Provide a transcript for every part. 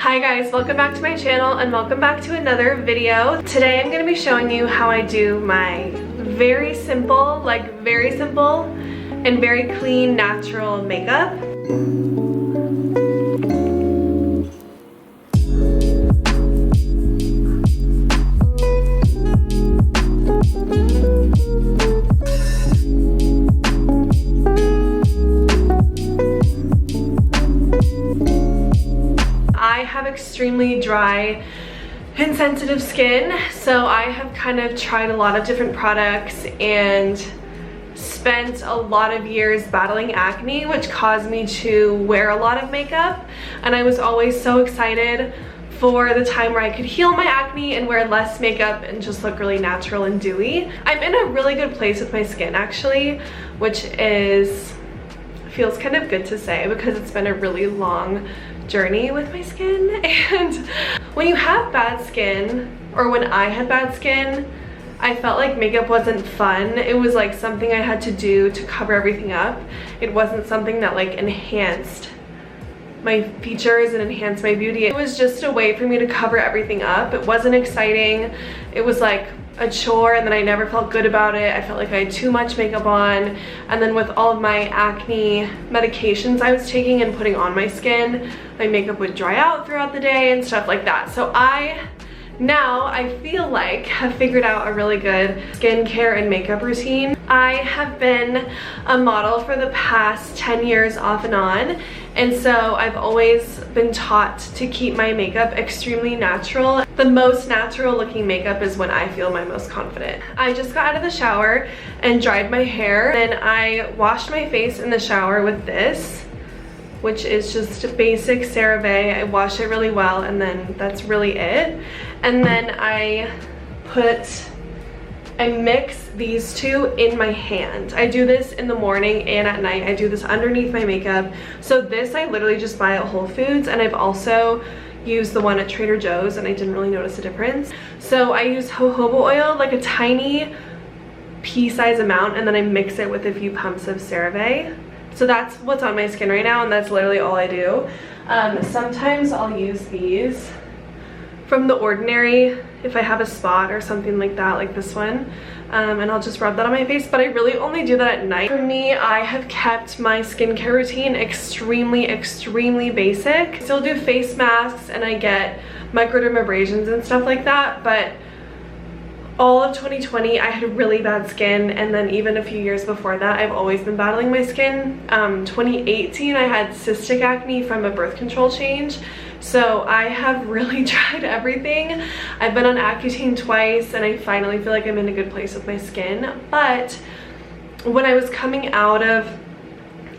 Hi guys, welcome back to my channel and welcome back to another video. Today I'm going to be showing you how I do my very simple and very clean natural makeup. I have extremely dry and sensitive skin, so I have kind of tried a lot of different products and spent a lot of years battling acne, which caused me to wear a lot of makeup, and I was always so excited for the time where I could heal my acne and wear less makeup and just look really natural and dewy. I'm in a really good place with my skin actually, which feels kind of good to say because it's been a really long journey with my skin. And when you have bad skin, or when I had bad skin, I felt like makeup wasn't fun. It was like something I had to do to cover everything up. It wasn't something that like enhanced my features and enhanced my beauty. It was just a way for me to cover everything up. It wasn't exciting. It was like a chore, and then I never felt good about it. I felt like I had too much makeup on, and then with all of my acne medications I was taking and putting on my skin, my makeup would dry out throughout the day and stuff like that. So now I feel like have figured out a really good skincare and makeup routine. I have been a model for the past 10 years off and on, and so I've always been taught to keep my makeup extremely natural. The most natural looking makeup is when I feel my most confident. I just got out of the shower and dried my hair, and I washed my face in the shower with this, which is just basic CeraVe. I wash it really well, and then that's really it. And then I mix these two in my hand. I do this in the morning and at night. I do this underneath my makeup. So this I literally just buy at Whole Foods, and I've also used the one at Trader Joe's and I didn't really notice a difference. So I use jojoba oil, like a tiny pea-size amount, and then I mix it with a few pumps of CeraVe. So that's what's on my skin right now, and that's literally all I do. Sometimes I'll use these from The Ordinary if I have a spot or something like that, like this one, and I'll just rub that on my face, but I really only do that at night. For me, I have kept my skincare routine extremely basic. I still do face masks and I get microdermabrasions and stuff like that, but all of 2020 I had really bad skin, and then even a few years before that I've always been battling my skin. 2018 I had cystic acne from a birth control change, so I have really tried everything. I've been on Accutane twice, and I finally feel like I'm in a good place with my skin. But when I was coming out of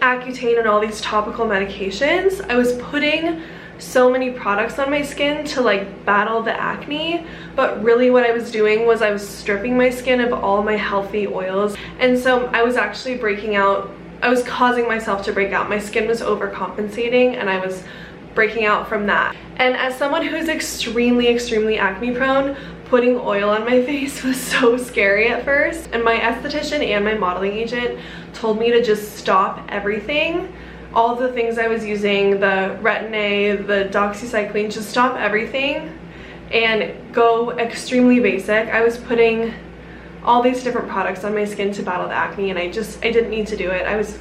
Accutane and all these topical medications, I was putting so many products on my skin to like battle the acne, but really what I was doing was I was stripping my skin of all my healthy oils, and so I was actually I was causing myself to break out. My skin was overcompensating and I was breaking out from that. And as someone who's extremely acne prone, putting oil on my face was so scary at first, and my esthetician and my modeling agent told me to just stop everything. All of the things I was using, the retin-A, the doxycycline, just stop everything and go extremely basic. I was putting all these different products on my skin to battle the acne, and I didn't need to do it. I was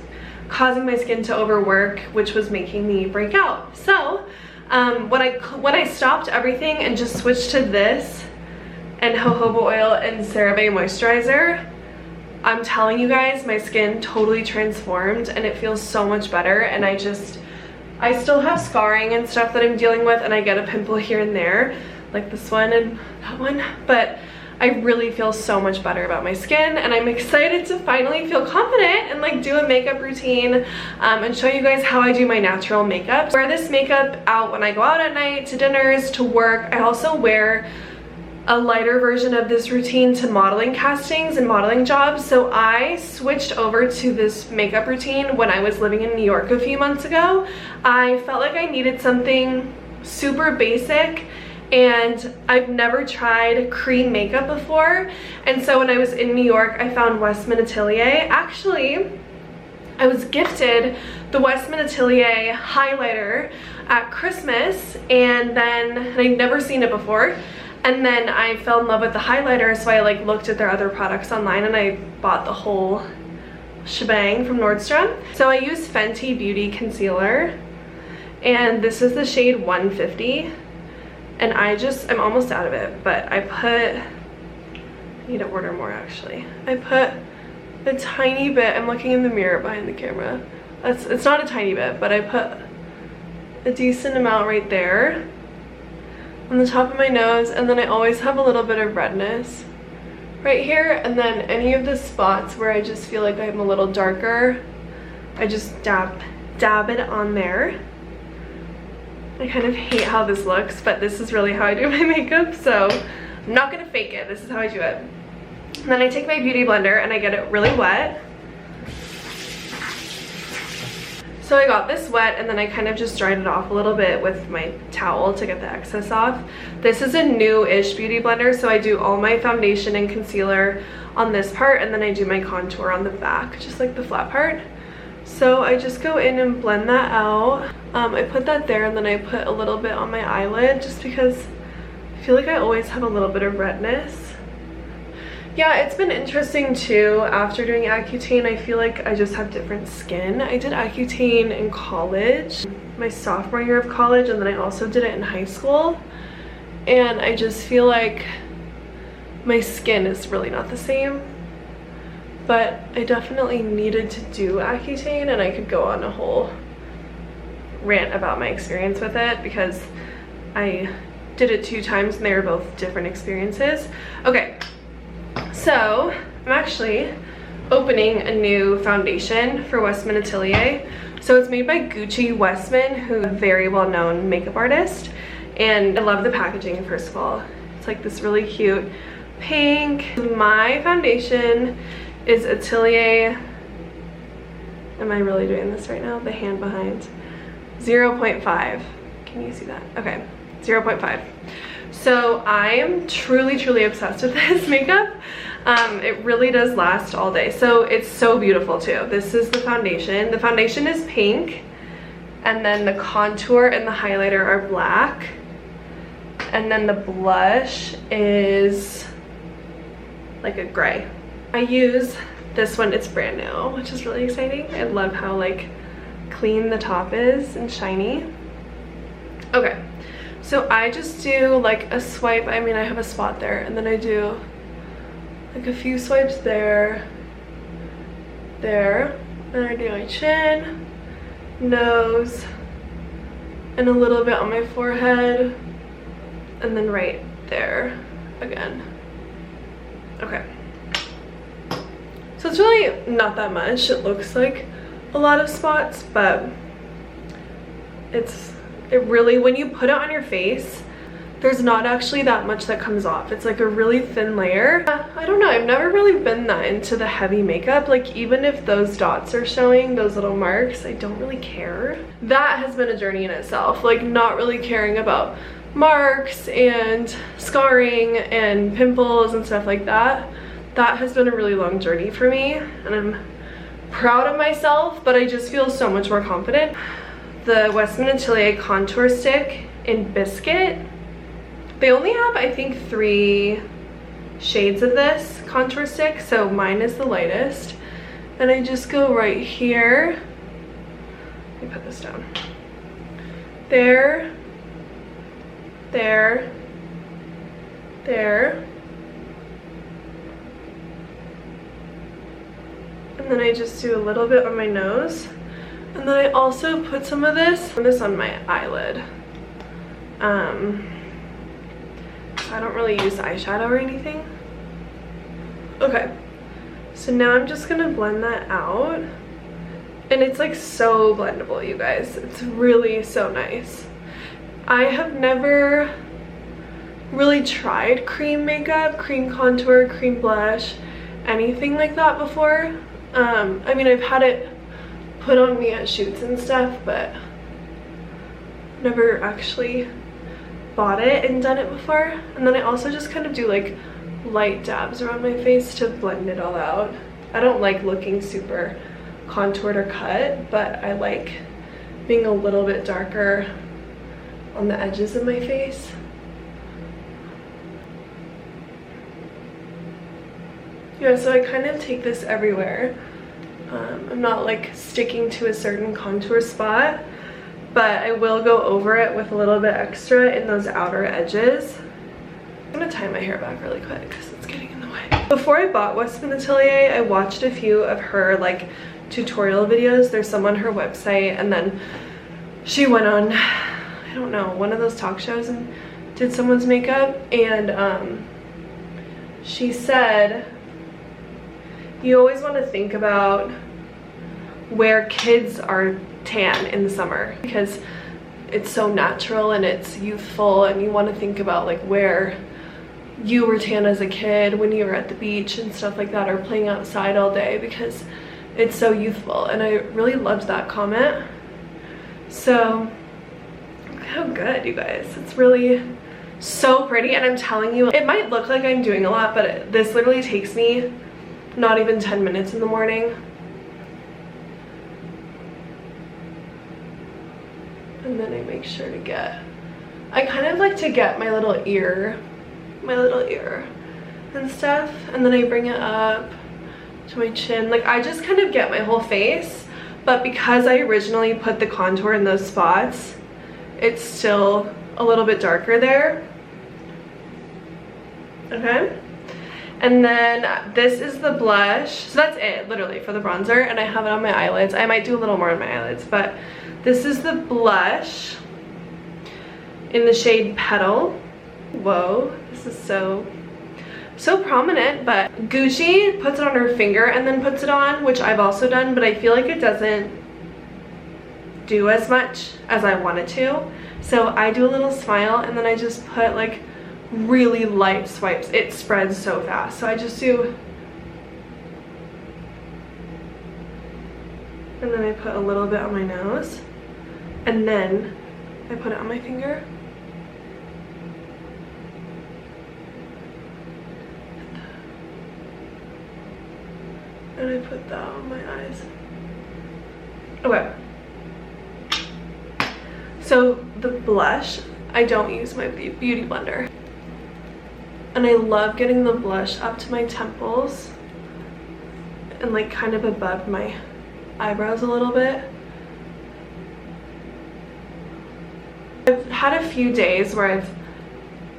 causing my skin to overwork, which was making me break out. So when I stopped everything and just switched to this and jojoba oil and CeraVe moisturizer, I'm telling you guys, my skin totally transformed and it feels so much better. And I still have scarring and stuff that I'm dealing with, and I get a pimple here and there, like this one and that one, but I really feel so much better about my skin, and I'm excited to finally feel confident and like do a makeup routine and show you guys how I do my natural makeup. I wear this makeup out when I go out at night, to dinners, to work. I also wear a lighter version of this routine to modeling castings and modeling jobs. So I switched over to this makeup routine when I was living in New York a few months ago. I felt like I needed something super basic, and I've never tried cream makeup before, and so when I was in New York I found Westman Atelier. Actually, I was gifted the Westman Atelier highlighter at Christmas, and then I'd never seen it before. And then I fell in love with the highlighter, so I like looked at their other products online and I bought the whole shebang from Nordstrom. So I used Fenty Beauty Concealer, and this is the shade 150. And I'm almost out of it, but I need to order more actually. I put a tiny bit, I'm looking in the mirror behind the camera. It's not a tiny bit, but I put a decent amount right there on the top of my nose, and then I always have a little bit of redness right here, and then any of the spots where I just feel like I'm a little darker, I just dab it on there. I kind of hate how this looks, but this is really how I do my makeup, so I'm not gonna fake it. This is how I do it. And then I take my beauty blender and I get it really wet. So I got this wet, and then I kind of just dried it off a little bit with my towel to get the excess off. This is a new-ish beauty blender, so I do all my foundation and concealer on this part, and then I do my contour on the back, just like the flat part. So I just go in and blend that out. I put that there, and then I put a little bit on my eyelid just because I feel like I always have a little bit of redness. Yeah, it's been interesting too. After doing Accutane, I feel like I just have different skin. I did Accutane in college, my sophomore year of college, and then I also did it in high school. And I just feel like my skin is really not the same. But I definitely needed to do Accutane, and I could go on a whole rant about my experience with it because I did it 2 times and they were both different experiences. Okay. So I'm actually opening a new foundation for Westman Atelier. So it's made by Gucci Westman, who's a very well-known makeup artist. And I love the packaging, first of all. It's like this really cute pink. My foundation is Atelier. Am I really doing this right now? The hand behind. 0.5. Can you see that? Okay, 0.5. So I am truly obsessed with this makeup. It really does last all day. So it's so beautiful too. This is the foundation. The foundation is pink, and then the contour and the highlighter are black. And then the blush is like a gray. I use this one, it's brand new, which is really exciting. I love how like clean the top is and shiny. Okay. So I just do like a swipe. I mean, I have a spot there, and then I do like a few swipes there, then I do my chin, nose, and a little bit on my forehead, and then right there again. Okay. So it's really not that much. It looks like a lot of spots, but it really, when you put it on your face, there's not actually that much that comes off. It's like a really thin layer. I don't know, I've never really been that into the heavy makeup. Like even if those dots are showing, those little marks, I don't really care. That has been a journey in itself, like not really caring about marks and scarring and pimples and stuff like that. That has been a really long journey for me, and I'm proud of myself, but I just feel so much more confident. The Westman Atelier contour stick in Biscuit, they only have I think 3 shades of this contour stick, so mine is the lightest, and I just go right here. Let me put this down. There, there, there, and then I just do a little bit on my nose. And then I also put some of this on my eyelid. I don't really use eyeshadow or anything. Okay, so now I'm just gonna blend that out. And it's like so blendable, you guys. It's really so nice. I have never really tried cream makeup, cream contour, cream blush, anything like that before. I mean, I've had it put on me at shoots and stuff, but never actually bought it and done it before. And then I also just kind of do like light dabs around my face to blend it all out. I don't like looking super contoured or cut, but I like being a little bit darker on the edges of my face. Yeah, so I kind of take this everywhere. I'm not like sticking to a certain contour spot, but I will go over it with a little bit extra in those outer edges. I'm gonna tie my hair back really quick because it's getting in the way. Before I bought Westman Atelier, I watched a few of her like tutorial videos. There's some on her website, and then she went on, I don't know, one of those talk shows and did someone's makeup, and she said you always want to think about where kids are tan in the summer because it's so natural and it's youthful, and you want to think about like where you were tan as a kid when you were at the beach and stuff like that, or playing outside all day, because it's so youthful. And I really loved that comment. So look how good, you guys. It's really so pretty, and I'm telling you, it might look like I'm doing a lot, but this literally takes me not even 10 minutes in the morning. And then I make sure to get, I kind of like to get my little ear and stuff, and then I bring it up to my chin. Like, I just kind of get my whole face, but because I originally put the contour in those spots, it's still a little bit darker there. Okay, and then this is the blush. So that's it, literally, for the bronzer, and I have it on my eyelids. I might do a little more on my eyelids, but this is the blush in the shade Petal. Whoa, this is so prominent, but Gucci puts it on her finger and then puts it on, which I've also done, but I feel like it doesn't do as much as I want it to. So I do a little smile, and then I just put like really light swipes. It spreads so fast, so I just do, and then I put a little bit on my nose, and then I put it on my finger. And I put that on my eyes. Okay. So the blush, I don't use my beauty blender. And I love getting the blush up to my temples and like kind of above my eyebrows a little bit. I've had a few days where I've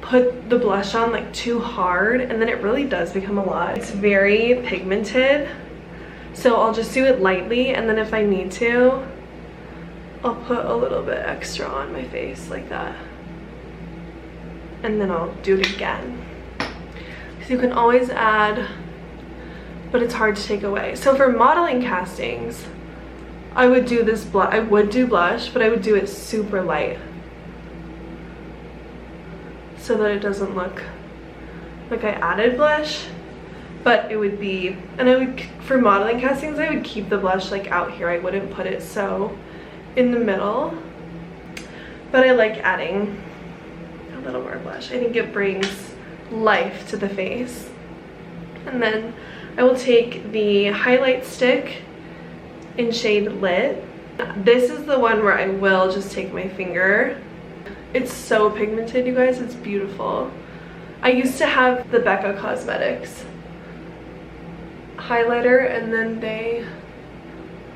put the blush on like too hard, and then it really does become a lot. It's very pigmented, so I'll just do it lightly, and then if I need to, I'll put a little bit extra on my face like that, and then I'll do it again. So you can always add, but it's hard to take away. So for modeling castings, I would do this blush. I would do blush, but I would do it super light, so that it doesn't look like I added blush, but it would be, and I would, for modeling castings, I would keep the blush like out here. I wouldn't put it so in the middle, but I like adding a little more blush. I think it brings life to the face. And then I will take the highlight stick in shade Lit. This is the one where I will just take my finger. It's so pigmented, you guys. It's beautiful. I used to have the Becca Cosmetics highlighter, and then they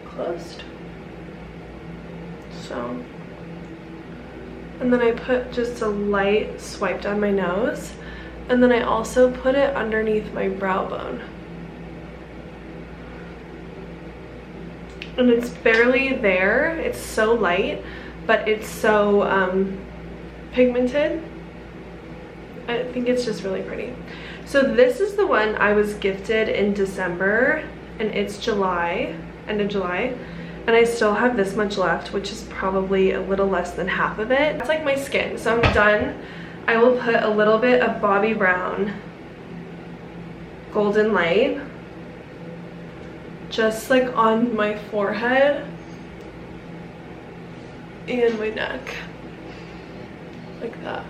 closed. So, and then I put just a light swipe down my nose, and then I also put it underneath my brow bone. And it's barely there. It's so light, but it's so pigmented. I think it's just really pretty. So this is the one I was gifted in December, and it's July, end of July, and I still have this much left, which is probably a little less than half of it. That's like my skin, so I'm done. I will put a little bit of Bobbi Brown Golden Light just like on my forehead and my neck, like that.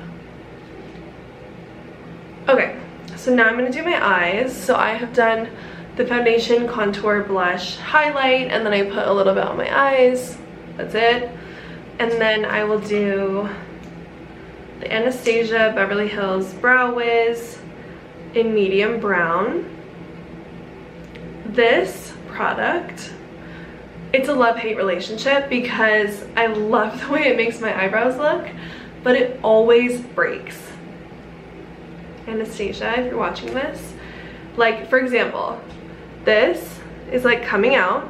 Okay, so now I'm gonna do my eyes. So I have done the foundation, contour, blush, highlight, and then I put a little bit on my eyes. That's it. And then I will do the Anastasia Beverly Hills Brow Wiz in medium brown. This product, it's a love-hate relationship because I love the way it makes my eyebrows look, but it always breaks. Anastasia, if you're watching this, like for example, this is like coming out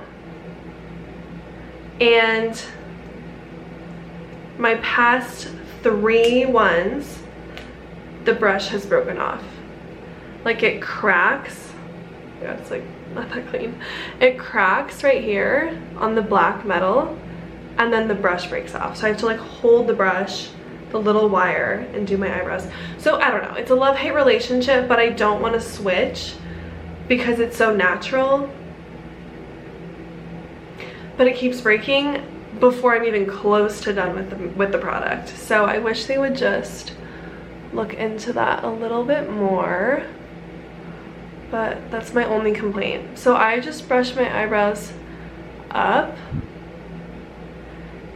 and my past 3 ones, the brush has broken off. Like it cracks. Yeah, it's like not that clean. It cracks right here on the black metal and then the brush breaks off. So I have to like hold the brush, the little wire, and do my eyebrows. So I don't know, it's a love-hate relationship, but I don't want to switch because it's so natural. But it keeps breaking before I'm even close to done with the product. So I wish they would just look into that a little bit more. But that's my only complaint. So I just brush my eyebrows up,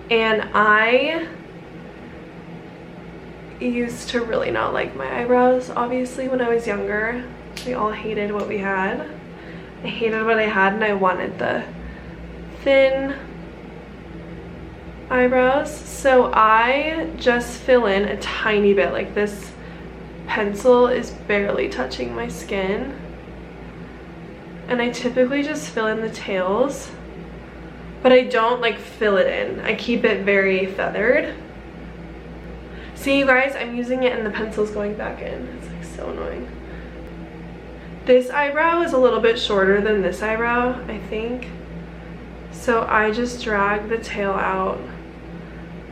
and I used to really not like my eyebrows, obviously, when I was younger. We all hated what we had. I hated what I had, and I wanted the thin eyebrows. So I just fill in a tiny bit. Like this pencil is barely touching my skin. And I typically just fill in the tails, but I don't like fill it in. I keep it very feathered. See you guys, I'm using it and the pencil's going back in. It's like so annoying. This eyebrow is a little bit shorter than this eyebrow, I think. So I just drag the tail out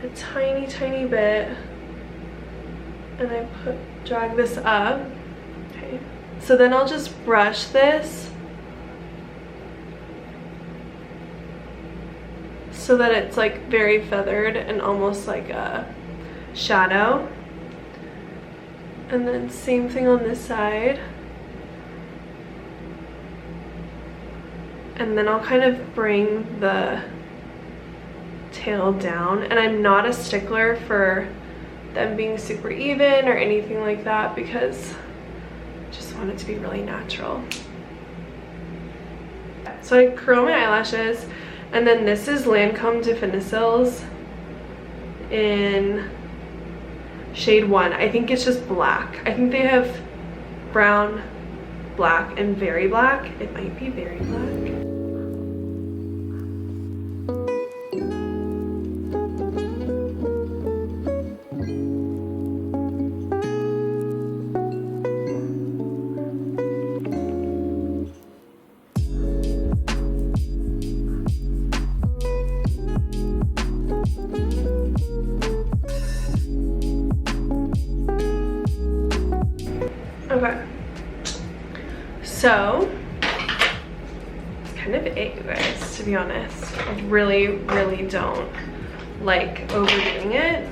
a tiny, tiny bit, and I drag this up. Okay. So then I'll just brush this so that it's like very feathered and almost like a shadow. And then same thing on this side. And then I'll kind of bring the tail down. And I'm not a stickler for them being super even or anything like that because I just want it to be really natural. So I curl my eyelashes. And then this is Lancome Definicils in shade 1. I think it's just black. I think they have brown, black, and very black. It might be very black. Okay, so it's kind of it, you guys, to be honest. I really don't like overdoing it.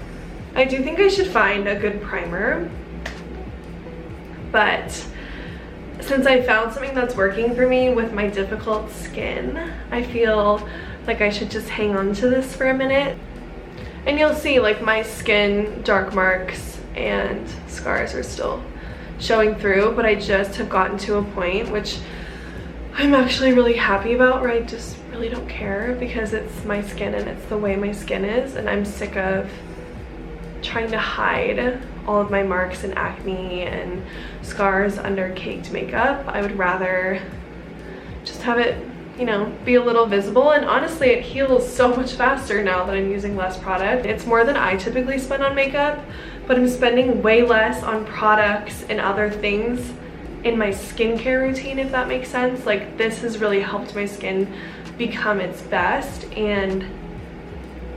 I do think I should find a good primer, but since I found something that's working for me with my difficult skin, I feel like I should just hang on to this for a minute. And you'll see like my skin dark marks and scars are still showing through, but I just have gotten to a point which I'm actually really happy about, where I just really don't care because it's my skin and it's the way my skin is, and I'm sick of trying to hide all of my marks and acne and scars under caked makeup. I would rather just have it, you know, be a little visible. And honestly, it heals so much faster now that I'm using less product. It's more than I typically spend on makeup, but I'm spending way less on products and other things in my skincare routine, if that makes sense. Like, this has really helped my skin become its best, and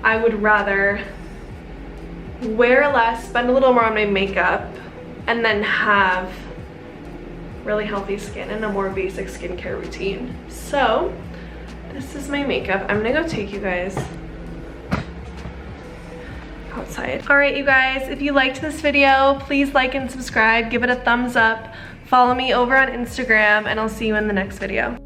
I would rather wear less, spend a little more on my makeup, and then have really healthy skin and a more basic skincare routine. So this is my makeup. I'm gonna go take you guys outside. All right, you guys, if you liked this video, please like and subscribe, give it a thumbs up, follow me over on Instagram, and I'll see you in the next video.